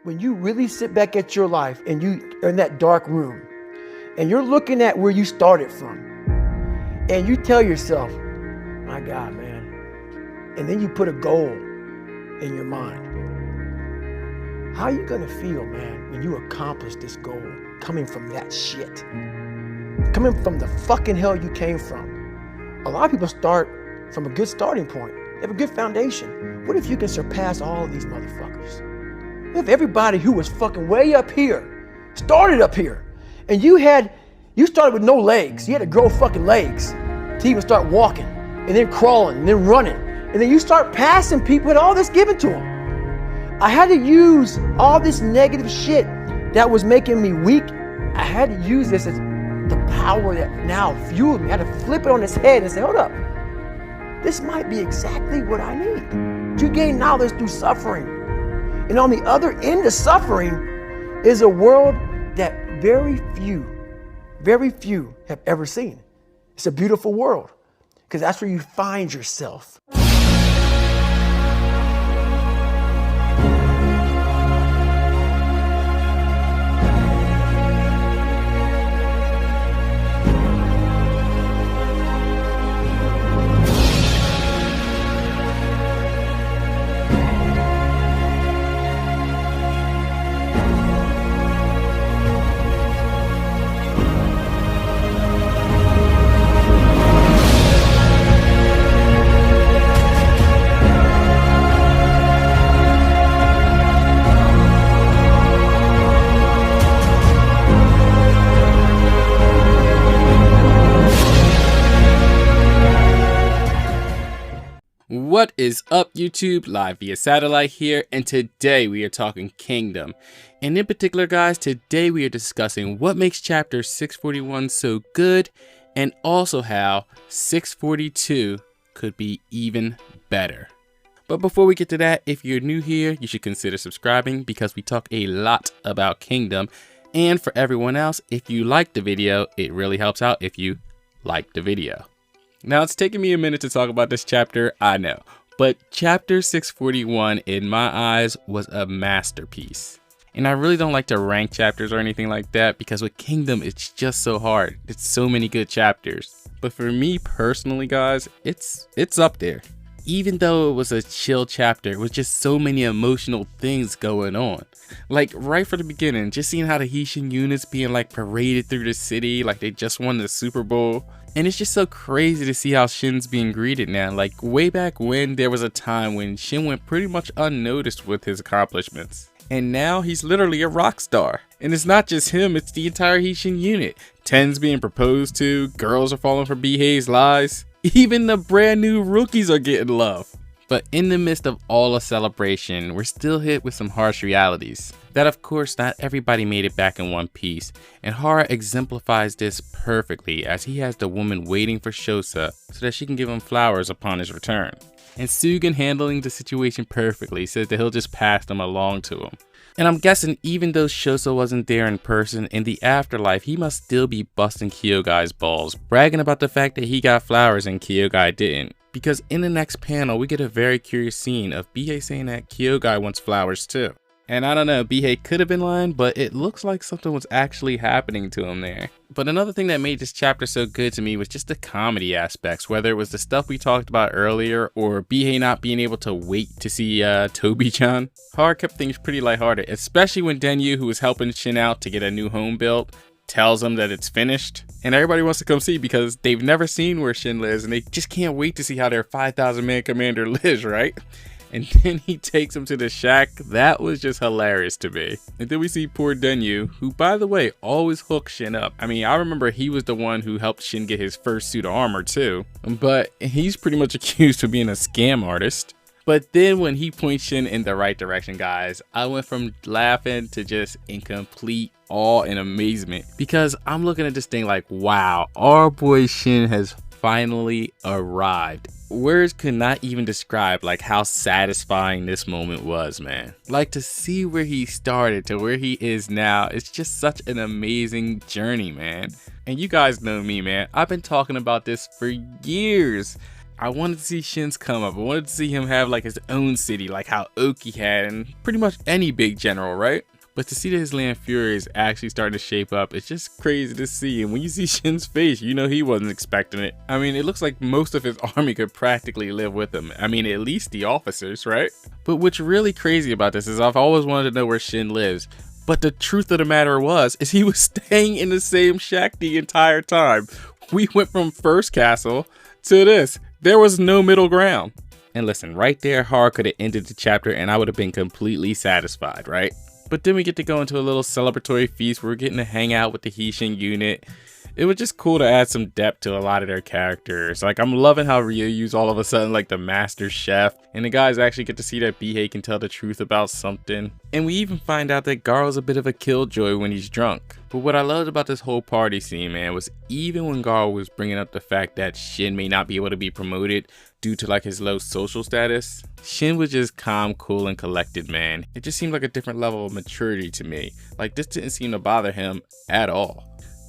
when you really sit back at your life and you are in that dark room and you're looking at where you started from and you tell yourself, my God, man, and then you put a goal in your mind. How are you gonna feel, man, when you accomplish this goal coming from that shit? Coming from the fucking hell you came from. A lot of people start from a good starting point. They have a good foundation. What if you can surpass all of these motherfuckers? What if everybody who was fucking way up here started up here, and you started with no legs. You had to grow fucking legs to even start walking, and then crawling, and then running, and then you start passing people with all this given to them. I had to use all this negative shit that was making me weak. I had to use this as the power that now fueled me. I had to flip it on its head and say, hold up, this might be exactly what I need. To gain knowledge through suffering. And on the other end of suffering is a world that very few have ever seen. It's a beautiful world, because that's where you find yourself. What is up, YouTube? Live via satellite here, and today we are talking Kingdom. And in particular, guys, today we are discussing what makes chapter 641 so good, and also how 642 could be even better. But before we get to that, if you're new here, you should consider subscribing, because we talk a lot about Kingdom. And for everyone else, if you like the video, it really helps out if you like the video. Now, it's taken me a minute to talk about this chapter, I know, but chapter 641 in my eyes was a masterpiece. And I really don't like to rank chapters or anything like that, because with Kingdom, it's just so hard. It's so many good chapters. But for me personally, guys, it's up there. Even though it was a chill chapter with just so many emotional things going on. Like right from the beginning, just seeing how the Haitian units being like paraded through the city like they just won the Super Bowl. And it's just so crazy to see how Shin's being greeted now. Like way back when, there was a time when Shin went pretty much unnoticed with his accomplishments. And now he's literally a rock star. And it's not just him, it's the entire Haitian unit. Ten's being proposed to, girls are falling for Bihei's lies. Even the brand new rookies are getting love. But in the midst of all the celebration, we're still hit with some harsh realities. That of course not everybody made it back in one piece, and Hara exemplifies this perfectly as he has the woman waiting for Shosa so that she can give him flowers upon his return. And Sugan, handling the situation perfectly, says that he'll just pass them along to him. And I'm guessing even though Shosa wasn't there in person, in the afterlife he must still be busting Kyogai's balls, bragging about the fact that he got flowers and Kyogai didn't. Because in the next panel, we get a very curious scene of Bihei saying that Kyogai wants flowers too. And I don't know, Bihei could have been lying, but it looks like something was actually happening to him there. But another thing that made this chapter so good to me was just the comedy aspects, whether it was the stuff we talked about earlier or Bihei not being able to wait to see Tobi-chan. Hara kept things pretty lighthearted, especially when Denyu, who was helping Shin out to get a new home built, tells him that it's finished. And everybody wants to come see because they've never seen where Shin lives and they just can't wait to see how their 5,000 man commander lives, right? And then he takes him to the shack. That was just hilarious to me. And then we see poor Denyu, who by the way always hooks Shin up. I mean, I remember he was the one who helped Shin get his first suit of armor too, but he's pretty much accused of being a scam artist. But then when he points Shin in the right direction, guys, I went from laughing to just in complete awe and amazement, because I'm looking at this thing like, wow, our boy Shin has finally arrived. Words could not even describe like how satisfying this moment was, man. Like to see where he started to where he is now, it's just such an amazing journey, man. And you guys know me, man. I've been talking about this for years. I wanted to see Shin's come up. I wanted to see him have like his own city, like how Oki had, and pretty much any big general, right? But to see that his land fury is actually starting to shape up, it's just crazy to see. And when you see Shin's face, you know he wasn't expecting it. I mean, it looks like most of his army could practically live with him. I mean, at least the officers, right? But what's really crazy about this is I've always wanted to know where Shin lives. But the truth of the matter is he was staying in the same shack the entire time. We went from first castle to this. There was no middle ground. And listen, right there, Hara could have ended the chapter and I would have been completely satisfied, right? But then we get to go into a little celebratory feast where we're getting to hang out with the Hishin unit. It was just cool to add some depth to a lot of their characters. Like, I'm loving how Ryoyu's all of a sudden like the master chef. And the guys actually get to see that Bihei can tell the truth about something. And we even find out that Garo's a bit of a killjoy when he's drunk. But what I loved about this whole party scene, man, was even when Garo was bringing up the fact that Shin may not be able to be promoted due to like his low social status, Shin was just calm, cool, and collected, man. It just seemed like a different level of maturity to me. Like, this didn't seem to bother him at all.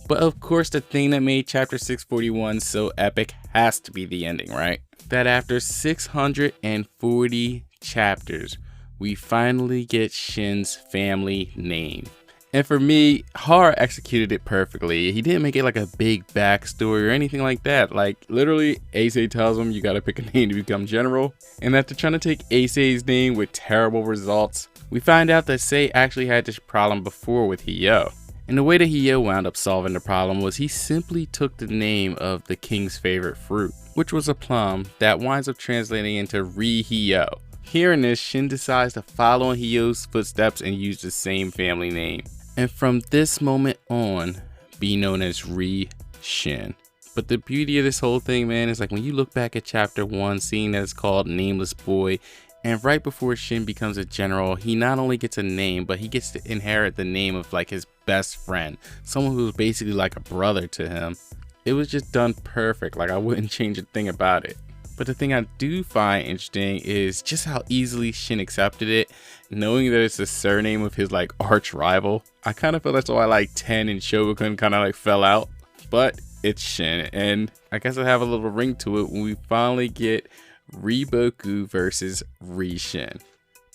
But of course, the thing that made chapter 641 so epic has to be the ending, right? That after 640 chapters, we finally get Shin's family name. And for me, Hara executed it perfectly. He didn't make it like a big backstory or anything like that. Like, literally, Ace tells him you gotta pick a name to become general. And after trying to take Ace's name with terrible results, we find out that Sei actually had this problem before with Hiyo. And the way that Hiyo wound up solving the problem was he simply took the name of the king's favorite fruit, which was a plum that winds up translating into Ri-Hiyo. Hearing this, Shin decides to follow in Hiyo's footsteps and use the same family name. And from this moment on, be known as Ri-Shin. But the beauty of this whole thing, man, is like when you look back at chapter 1, seeing that it's called Nameless Boy, and right before Shin becomes a general, he not only gets a name, but he gets to inherit the name of like his best friend, someone who's basically like a brother to him. It was just done perfect. Like, I wouldn't change a thing about it. But the thing I do find interesting is just how easily Shin accepted it, knowing that it's the surname of his like arch rival. I kind of feel that's why like Ten and Shogun kind of like fell out, but it's Shin, and I guess I have a little ring to it when we finally get Riboku versus Ri-Shin.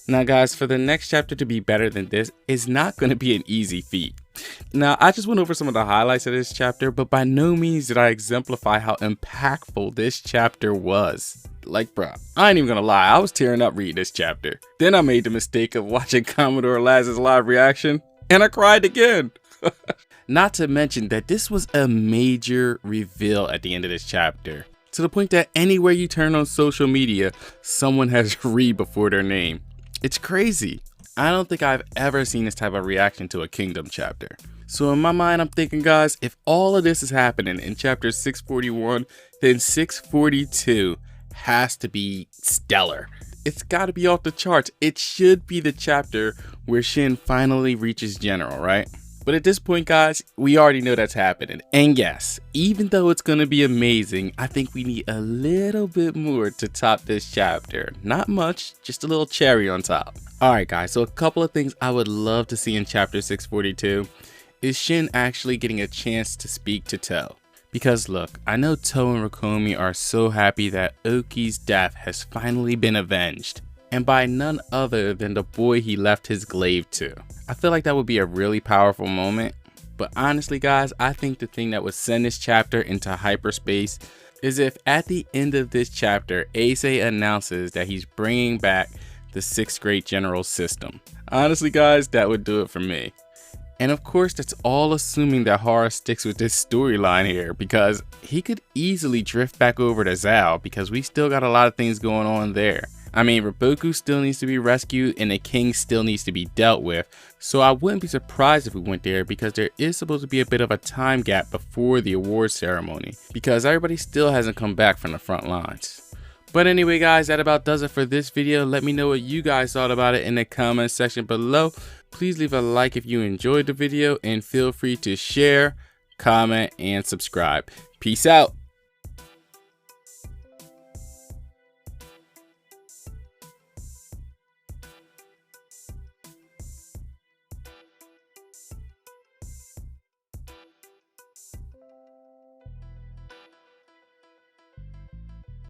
Now guys, for the next chapter to be better than this is not going to be an easy feat. Now, I just went over some of the highlights of this chapter, but by no means did I exemplify how impactful this chapter was. Like, bruh, I ain't even gonna lie, I was tearing up reading this chapter. Then I made the mistake of watching Commodore Laz's live reaction, and I cried again. Not to mention that this was a major reveal at the end of this chapter, to the point that anywhere you turn on social media, someone has Ri before their name. It's crazy. I don't think I've ever seen this type of reaction to a Kingdom chapter. So in my mind, I'm thinking, guys, if all of this is happening in chapter 641, then 642 has to be stellar. It's got to be off the charts. It should be the chapter where Shin finally reaches general, right? But at this point, guys, we already know that's happening. And yes, even though it's going to be amazing, I think we need a little bit more to top this chapter. Not much, just a little cherry on top. Alright guys, so a couple of things I would love to see in chapter 642 is Shin actually getting a chance to speak to To. Because look, I know To and Rakomi are so happy that Oki's death has finally been avenged. And by none other than the boy he left his glaive to. I feel like that would be a really powerful moment. But honestly guys, I think the thing that would send this chapter into hyperspace is if at the end of this chapter, Ace announces that he's bringing back the 6th grade general system. Honestly guys, that would do it for me. And of course, that's all assuming that Hara sticks with this storyline here, because he could easily drift back over to Zao because we still got a lot of things going on there. I mean, Riboku still needs to be rescued and the king still needs to be dealt with, so I wouldn't be surprised if we went there because there is supposed to be a bit of a time gap before the award ceremony because everybody still hasn't come back from the front lines. But anyway guys, that about does it for this video. Let me know what you guys thought about it in the comment section below. Please leave a like if you enjoyed the video and feel free to share, comment, and subscribe. Peace out.